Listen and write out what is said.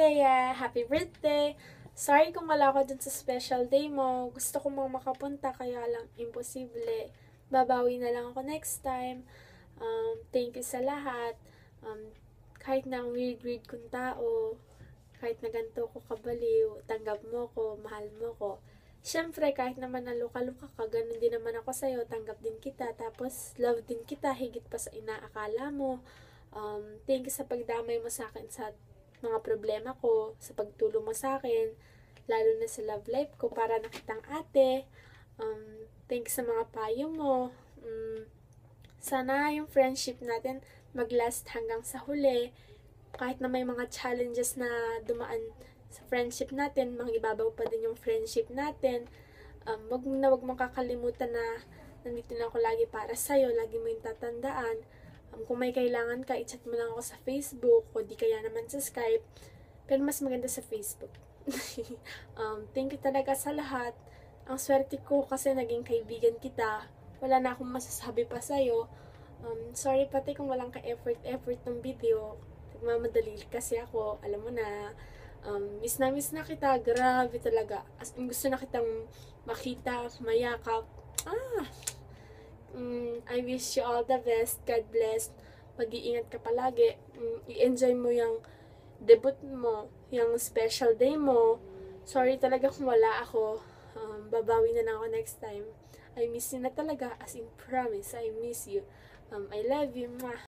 Bea! Happy birthday! Sorry kung wala ako dun sa special day mo. Gusto ko mang makapunta kaya lang imposible. Babawi na lang ako next time. Thank you sa lahat. Kahit na ang weird kong tao, kahit na ganito ko kabaliw, tanggap mo ko, mahal mo ko. Siyempre, kahit naman na luka-luka ka, ganun din naman ako sa'yo, tanggap din kita, tapos love din kita, higit pa sa inaakala mo. Thank you sa pagdamay mo sa akin sa mga problema ko, sa pagtulong mo sa akin, lalo na sa love life ko, para nakitang ate. Thank you sa mga payo mo. Sana yung friendship natin mag-last hanggang sa huli. Kahit na may mga challenges na dumaan sa friendship natin, mangibabaw pa din yung friendship natin. Wag mong kakalimutan na nandito na ako lagi para sa'yo, lagi mo yung tatandaan. Kung may kailangan ka, i-chat mo lang ako sa Facebook, o di kaya naman sa Skype. Pero mas maganda sa Facebook. Thank you talaga sa lahat. Ang swerte ko kasi naging kaibigan kita. Wala na akong masasabi pa sa'yo. Sorry pati kung walang ka-effort ng video. Nagmamadali kasi ako, alam mo na. Miss na kita, grabe talaga. As in, gusto na kitang makita, mayakap. I wish you all the best. God bless. Mag-iingat ka palagi. I-enjoy mo yung debut mo, yung special day mo. Sorry talaga kung wala ako. Babawi na lang ako next time. I miss you na talaga. As in, promise, I miss you. I love you. Mwah.